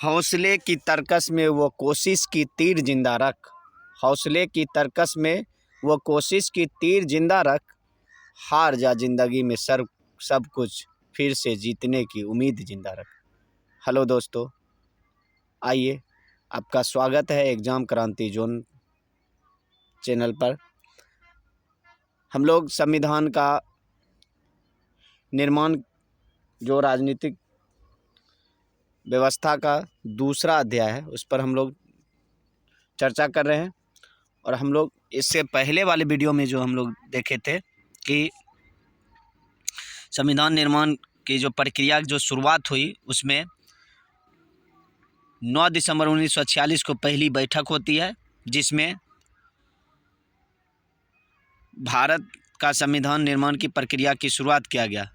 हौसले की तरकस में वो कोशिश की तीर जिंदा रख। हौसले की तरकस में वो कोशिश की तीर जिंदा रख। हार जा जिंदगी में सब कुछ, फिर से जीतने की उम्मीद जिंदा रख। हेलो दोस्तों, आइए, आपका स्वागत है एग्ज़ाम क्रांति जोन चैनल पर। हम लोग संविधान का निर्माण, जो राजनीतिक व्यवस्था का दूसरा अध्याय है, उस पर हम लोग चर्चा कर रहे हैं। और हम लोग इससे पहले वाले वीडियो में जो हम लोग देखे थे कि संविधान निर्माण की जो प्रक्रिया जो शुरुआत हुई, उसमें 9 दिसंबर 1946 को पहली बैठक होती है, जिसमें भारत का संविधान निर्माण की प्रक्रिया की शुरुआत किया गया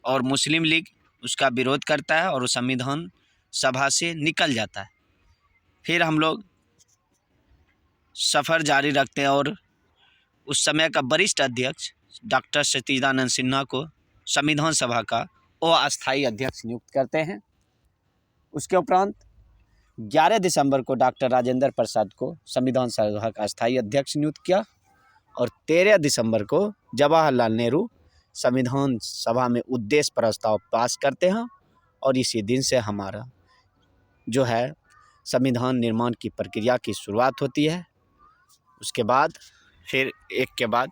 और मुस्लिम लीग उसका विरोध करता है और वो संविधान सभा से निकल जाता है। फिर हम लोग सफ़र जारी रखते हैं और उस समय का वरिष्ठ अध्यक्ष डॉक्टर सच्चिदानंद सिन्हा को संविधान सभा का अस्थायी अध्यक्ष नियुक्त करते हैं। उसके उपरांत 11 दिसंबर को डॉक्टर राजेंद्र प्रसाद को संविधान सभा का अस्थायी अध्यक्ष नियुक्त किया और 13 दिसंबर को जवाहरलाल नेहरू संविधान सभा में उद्देश्य प्रस्ताव पास करते हैं और इसी दिन से हमारा जो है संविधान निर्माण की प्रक्रिया की शुरुआत होती है। उसके बाद फिर एक के बाद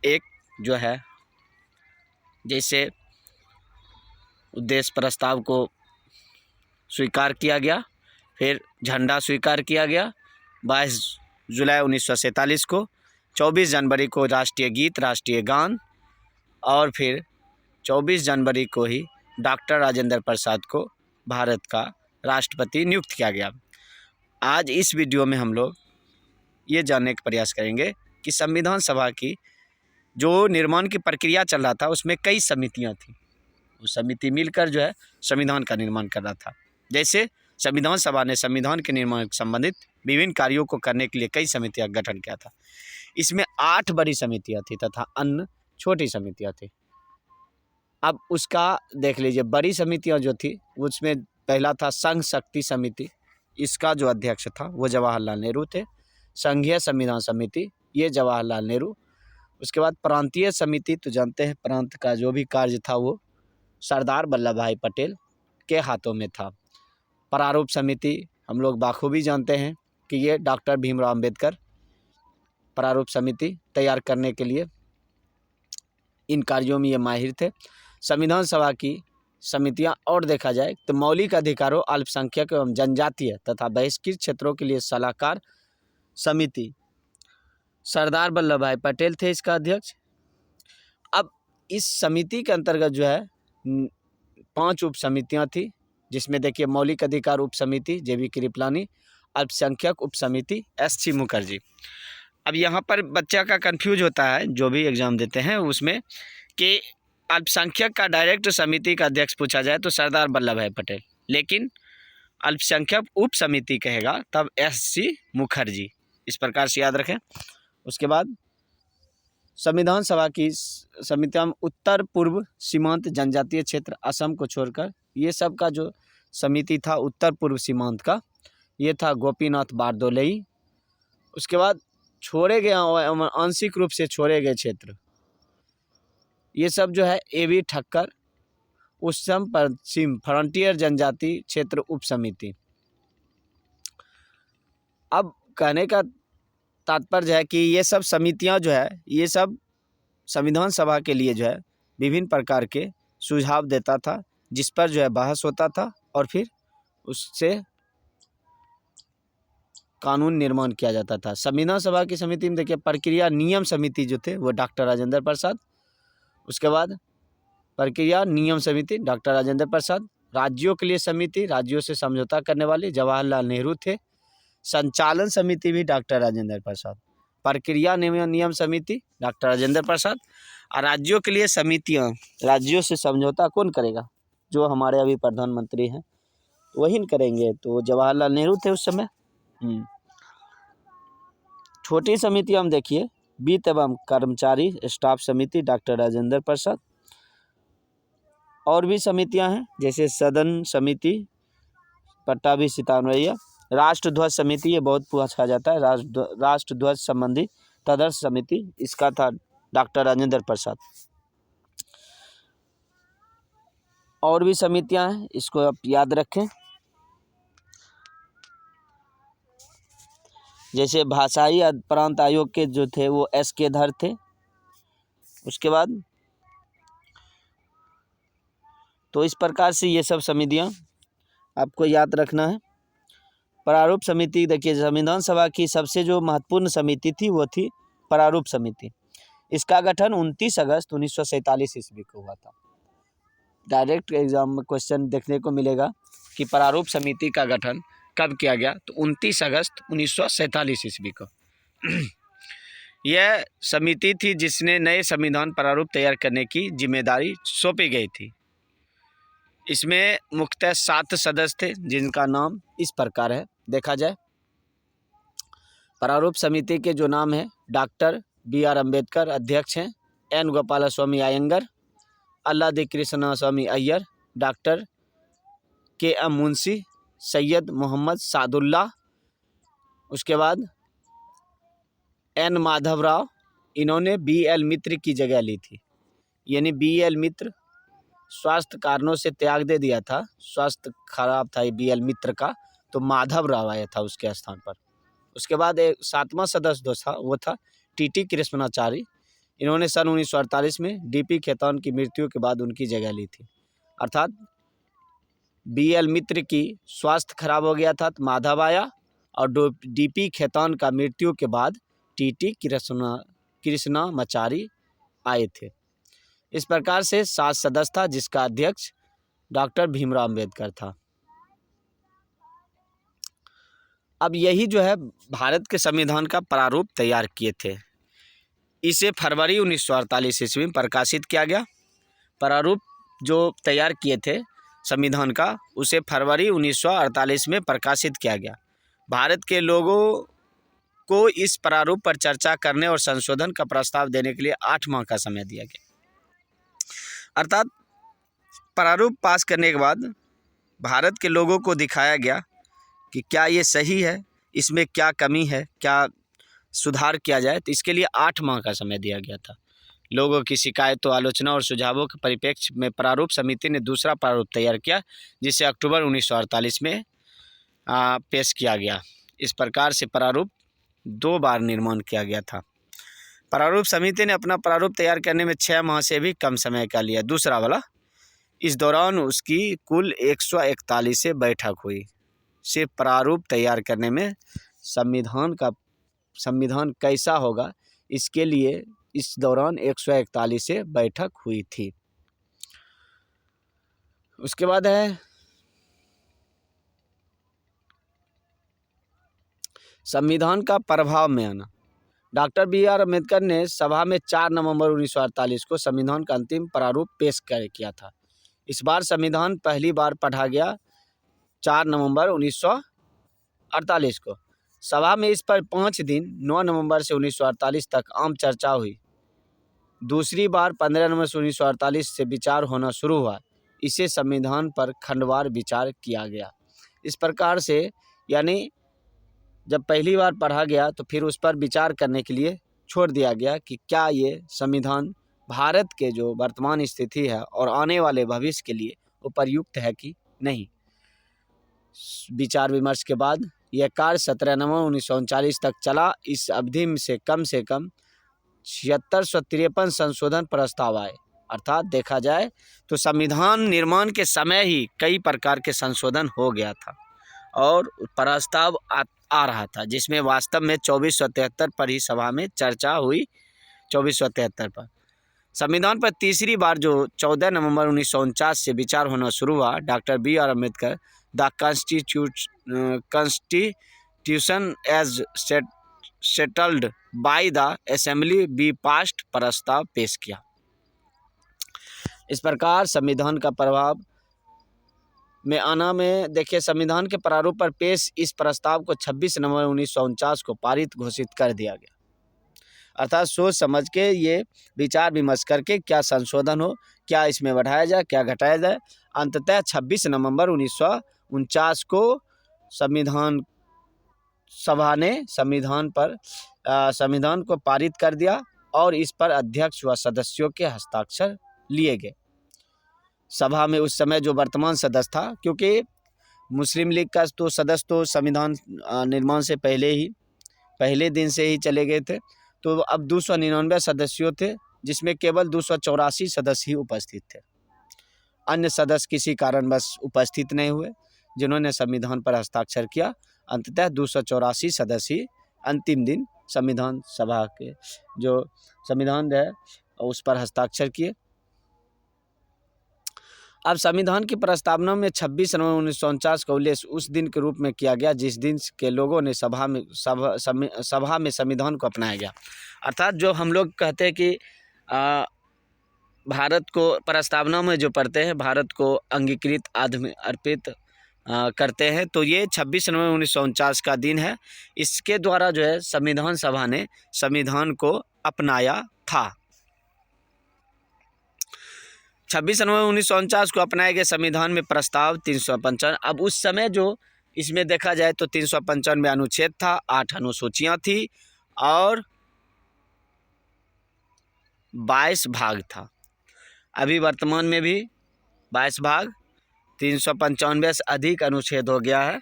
एक जो है, जैसे उद्देश्य प्रस्ताव को स्वीकार किया गया, फिर झंडा स्वीकार किया गया 22 जुलाई 1947 को, 24 जनवरी को राष्ट्रीय गीत, राष्ट्रीय गान, और फिर 24 जनवरी को ही डॉक्टर राजेंद्र प्रसाद को भारत का राष्ट्रपति नियुक्त किया गया। आज इस वीडियो में हम लोग ये जानने का प्रयास करेंगे कि संविधान सभा की जो निर्माण की प्रक्रिया चल रहा था, उसमें कई समितियां थी। वो समिति मिलकर जो है संविधान का निर्माण कर रहा था। जैसे संविधान सभा ने संविधान के निर्माण से संबंधित विभिन्न कार्यों को करने के लिए कई समितियां का गठन किया था। इसमें 8 बड़ी समितियां थी तथा अन्य छोटी समितियां थी। अब उसका देख लीजिए, बड़ी समितियां जो थी उसमें पहला था संघ शक्ति समिति। इसका जो अध्यक्ष था वो जवाहरलाल नेहरू थे। संघीय संविधान समिति, ये जवाहरलाल नेहरू। उसके बाद प्रांतीय समिति, तो जानते हैं प्रांत का जो भी कार्य था वो सरदार वल्लभ भाई पटेल के हाथों में था। प्रारूप समिति हम लोग बाखूबी जानते हैं कि ये डॉक्टर भीमराव अंबेडकर प्रारूप समिति तैयार करने के लिए इन कार्यों में ये माहिर थे। संविधान सभा की समितियां और देखा जाए तो मौलिक अधिकारों, अल्पसंख्यक एवं जनजातीय तथा बहिष्कृत क्षेत्रों के लिए सलाहकार समिति, सरदार वल्लभ भाई पटेल थे इसका अध्यक्ष। अब इस समिति के अंतर्गत जो है 5 उप समितियाँ थी, जिसमें देखिए मौलिक अधिकार उप समिति JB कृपलानी, अल्पसंख्यक उप समिति SC मुखर्जी। अब यहाँ पर बच्चा का कंफ्यूज होता है जो भी एग्ज़ाम देते हैं उसमें, कि अल्पसंख्यक का डायरेक्ट समिति का अध्यक्ष पूछा जाए तो सरदार वल्लभ भाई पटेल, लेकिन अल्पसंख्यक उप समिति कहेगा तब SC मुखर्जी। इस प्रकार से याद रखें। उसके बाद संविधान सभा की समितियां उत्तर पूर्व सीमांत जनजातीय क्षेत्र असम को छोड़कर, ये सब का जो समिति था उत्तर पूर्व सीमांत का, ये था गोपीनाथ बारदोलई। उसके बाद छोड़े गए आंशिक रूप से छोड़े गए क्षेत्र, ये सब जो है AB ठक्कर उच्चतम पश्चिम फ्रंटियर जनजाति क्षेत्र उप समिति। अब कहने का तात्पर्य है कि ये सब समितियां जो है, ये सब संविधान सभा के लिए जो है विभिन्न प्रकार के सुझाव देता था, जिस पर जो है बहस होता था और फिर उससे कानून निर्माण किया जाता था। संविधान सभा की समिति में देखिए प्रक्रिया नियम समिति जो थे वो डॉक्टर राजेंद्र प्रसाद। उसके बाद प्रक्रिया नियम समिति डॉक्टर राजेंद्र प्रसाद। राज्यों के लिए समिति, राज्यों से समझौता करने वाले जवाहरलाल नेहरू थे। संचालन समिति भी डॉक्टर राजेंद्र प्रसाद। प्रक्रिया नियम समिति डॉक्टर राजेंद्र प्रसाद। और राज्यों के लिए समितियां, राज्यों से समझौता कौन करेगा? जो हमारे अभी प्रधानमंत्री हैं वही करेंगे, तो जवाहरलाल नेहरू थे उस समय। छोटी समितियां हम देखिए, वित्त एवं कर्मचारी स्टाफ समिति डॉक्टर राजेंद्र प्रसाद। और भी समितियां हैं जैसे सदन समिति, पट्टाभी सीतारामैया। राष्ट्र ध्वज समिति, ये बहुत पूछा जाता है, राष्ट्र ध्वज संबंधी तदर्थ समिति, इसका था डॉक्टर राजेंद्र प्रसाद। और भी समितियां हैं, इसको आप याद रखें, जैसे भाषाई प्रांत आयोग के जो थे वो S.K. धर थे। उसके बाद तो इस प्रकार से ये सब समितियां आपको याद रखना है। प्रारूप समिति, देखिए संविधान सभा की सबसे जो महत्वपूर्ण समिति थी वो थी प्रारूप समिति। इसका गठन 29 अगस्त 1947 ईस्वी को हुआ था। डायरेक्ट एग्जाम में क्वेश्चन देखने को मिलेगा कि प्रारूप समिति का गठन कब किया गया, तो 29 अगस्त 1947 ईस्वी को। यह समिति थी जिसने नए संविधान प्रारूप तैयार करने की जिम्मेदारी सौंपी गई थी। इसमें मुख्यतः 7 सदस्य थे जिनका नाम इस प्रकार है, देखा जाए। प्रारूप समिति के जो नाम है, डॉक्टर B.R. अम्बेडकर अध्यक्ष हैं, N. गोपालस्वामी अयंगर, अल्लादी कृष्णा स्वामी अय्यर, डॉक्टर K.M. मुंशी, सैयद मोहम्मद सादुल्ला, उसके बाद N. माधवराव, इन्होंने B.L. मित्र की जगह ली थी। यानी B.L. मित्र स्वास्थ्य कारणों से त्याग दे दिया था, स्वास्थ्य खराब था B.L. मित्र का, तो माधवराव आया था उसके स्थान पर। उसके बाद एक 7वां सदस्य था, वो था T.T. कृष्णाचारी। इन्होंने सन 1948 में D.P. खेतान की मृत्यु के बाद उनकी जगह ली थी। अर्थात B.L. मित्र की स्वास्थ्य खराब हो गया था तो माधव आया, और D.P. खेतान का मृत्यु के बाद T.T. कृष्णाचारी आए थे। इस प्रकार से 7 सदस्य था, जिसका अध्यक्ष डॉक्टर भीमराव अम्बेडकर था। अब यही जो है भारत के संविधान का प्रारूप तैयार किए थे। इसे फरवरी 1948 ईस्वी में प्रकाशित किया गया। प्रारूप जो तैयार किए थे संविधान का, उसे फरवरी 1948 में प्रकाशित किया गया। भारत के लोगों को इस प्रारूप पर चर्चा करने और संशोधन का प्रस्ताव देने के लिए 8 माह का समय दिया गया। अर्थात प्रारूप पास करने के बाद भारत के लोगों को दिखाया गया कि क्या ये सही है, इसमें क्या कमी है, क्या सुधार किया जाए, तो इसके लिए 8 माह का समय दिया गया था। लोगों की शिकायतों, आलोचना और सुझावों के परिप्रेक्ष्य में प्रारूप समिति ने दूसरा प्रारूप तैयार किया, जिसे अक्टूबर 1948 में पेश किया गया। इस प्रकार से प्रारूप 2 बार निर्माण किया गया था। प्रारूप समिति ने अपना प्रारूप तैयार करने में 6 माह से भी कम समय का लिया, दूसरा वाला। इस दौरान उसकी कुल 141 से बैठक हुई। सिर्फ प्रारूप तैयार करने में संविधान कैसा होगा, इसके लिए इस दौरान 141 से बैठक हुई थी। उसके बाद है संविधान का प्रभाव में आना। Doctor B.R. अम्बेडकर ने सभा में 4 नवंबर 1948 को संविधान का अंतिम प्रारूप पेश किया था। इस बार संविधान पहली बार पढ़ा गया 4 नवंबर 1948 को। सभा में इस पर 5 दिन 9 नवंबर से 1948 तक आम चर्चा हुई। दूसरी बार 15 नवंबर से 1948 से विचार होना शुरू हुआ। इसे संविधान पर खंडवार विचार किया गया। इस प्रकार से यानी जब पहली बार पढ़ा गया तो फिर उस पर विचार करने के लिए छोड़ दिया गया कि क्या ये संविधान भारत के जो वर्तमान स्थिति है और आने वाले भविष्य के लिए उपयुक्त है कि नहीं। विचार विमर्श के बाद यह कार्य 17 नवंबर 1939 तक चला। इस अवधि से कम 7653 संशोधन प्रस्ताव आए। अर्थात देखा जाए तो संविधान निर्माण के समय ही कई प्रकार के संशोधन हो गया था और प्रस्ताव आ रहा था, जिसमें वास्तव में 2473 पर ही सभा में चर्चा हुई। 2473 पर संविधान पर तीसरी बार जो 14 नवंबर 1949 से विचार होना शुरू हुआ, doctor B.R. Ambedkar the constitution as settled by the assembly be passed प्रस्ताव पेश किया। इस प्रकार संविधान का प्रभाव में आना में देखिए, संविधान के प्रारूप पर पेश इस प्रस्ताव को 26 नवंबर 1949 को पारित घोषित कर दिया गया। अर्थात सोच समझ के ये विचार विमर्श करके क्या संशोधन हो, क्या इसमें बढ़ाया जाए, क्या घटाया जाए, अंततः 26 नवंबर 1949 को संविधान सभा ने संविधान को पारित कर दिया और इस पर अध्यक्ष व सदस्यों के हस्ताक्षर लिए गए। सभा में उस समय जो वर्तमान सदस्य था, क्योंकि मुस्लिम लीग का तो सदस्य तो संविधान निर्माण से पहले दिन से ही चले गए थे, तो अब 299 सदस्यों थे, जिसमें केवल 284 सदस्य ही उपस्थित थे। अन्य सदस्य किसी कारणवश उपस्थित नहीं हुए, जिन्होंने संविधान पर हस्ताक्षर किया। अंततः 284 सदस्य ही अंतिम दिन संविधान सभा के जो संविधान है उस पर हस्ताक्षर किए। अब संविधान की प्रस्तावना में 26 नवंबर 1949 का उल्लेख उस दिन के रूप में किया गया जिस दिन के लोगों ने सभा में संविधान को अपनाया गया। अर्थात जो हम लोग कहते हैं कि भारत को प्रस्तावना में जो पढ़ते हैं, भारत को अंगीकृत अर्पित करते हैं, तो ये 26 नवंबर 1949 का दिन है। इसके द्वारा जो है संविधान सभा ने संविधान को अपनाया था। 26 नवंबर 1949 को अपनाए गए संविधान में प्रस्ताव 355। अब उस समय जो इसमें देखा जाए तो 395 अनुच्छेद था, 8 अनुसूचियाँ थी और 22 भाग था। अभी वर्तमान में भी 22 भाग, 395 से अधिक अनुच्छेद हो गया है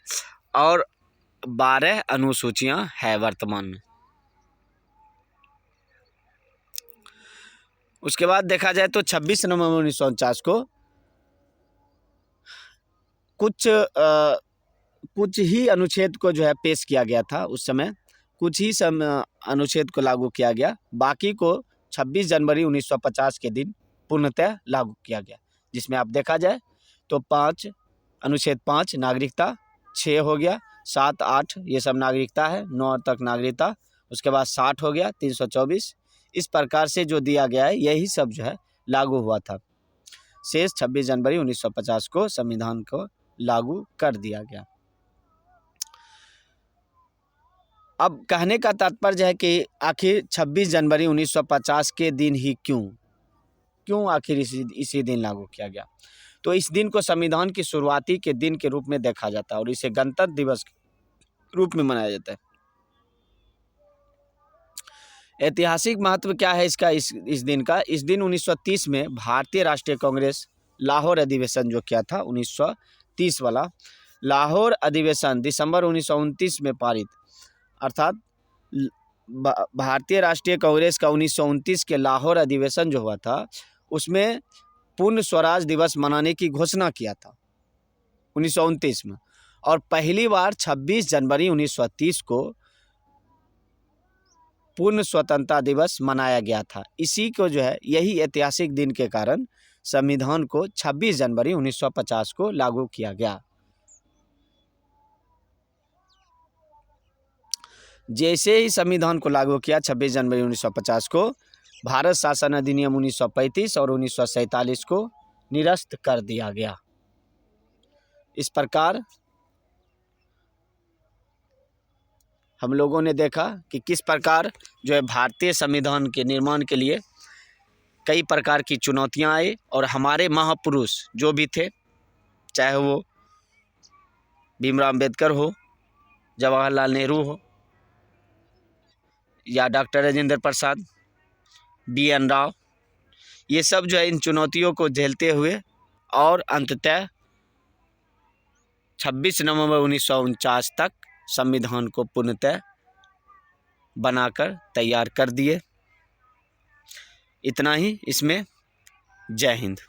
और 12 अनुसूचियाँ है वर्तमान में। उसके बाद देखा जाए तो 26 नवंबर 1949 को कुछ ही अनुच्छेद को जो है पेश किया गया था। उस समय कुछ ही अनुच्छेद को लागू किया गया, बाकी को 26 जनवरी 1950 के दिन पूर्णतः लागू किया गया। जिसमें आप देखा जाए तो 5 अनुच्छेद 5 नागरिकता, 6 हो गया, 7 8 ये सब नागरिकता है, 9 तक नागरिकता, उसके बाद 60 हो गया, 324 इस प्रकार से जो दिया गया है यही सब जो है लागू हुआ था। शेष 26 जनवरी 1950 को संविधान को लागू कर दिया गया। अब कहने का तात्पर्य है कि आखिर 26 जनवरी 1950 के दिन ही क्यों आखिर इसी दिन लागू किया गया। तो इस दिन को संविधान की शुरुआती के दिन के रूप में देखा जाता है और इसे गणतंत्र दिवस के रूप में मनाया जाता है। ऐतिहासिक महत्व क्या है इसका इस दिन का? इस दिन 1930 में भारतीय राष्ट्रीय कांग्रेस लाहौर अधिवेशन जो किया था 1930 वाला लाहौर अधिवेशन दिसंबर 1929 में पारित, अर्थात भारतीय राष्ट्रीय कांग्रेस का 1929 के लाहौर अधिवेशन जो हुआ था उसमें पूर्ण स्वराज दिवस मनाने की घोषणा किया था 1929 में, और पहली बार 26 जनवरी 1930 को पूर्ण स्वतंत्रता दिवस मनाया गया था। इसी को जो है यही ऐतिहासिक दिन के कारण संविधान को 26 जनवरी 1950 को लागू किया गया। जैसे ही संविधान को लागू किया 26 जनवरी 1950 को भारत शासन अधिनियम 1935 और 1947 को निरस्त कर दिया गया। इस प्रकार हम लोगों ने देखा कि किस प्रकार जो है भारतीय संविधान के निर्माण के लिए कई प्रकार की चुनौतियां आई और हमारे महापुरुष जो भी थे, चाहे वो भीमराव अंबेडकर हो, जवाहरलाल नेहरू हो या डॉक्टर राजेंद्र प्रसाद, BN राव, ये सब जो है इन चुनौतियों को झेलते हुए और अंततः 26 नवंबर 1949 तक संविधान को पूर्णतः बनाकर तैयार कर दिए। इतना ही इसमें। जय हिंद।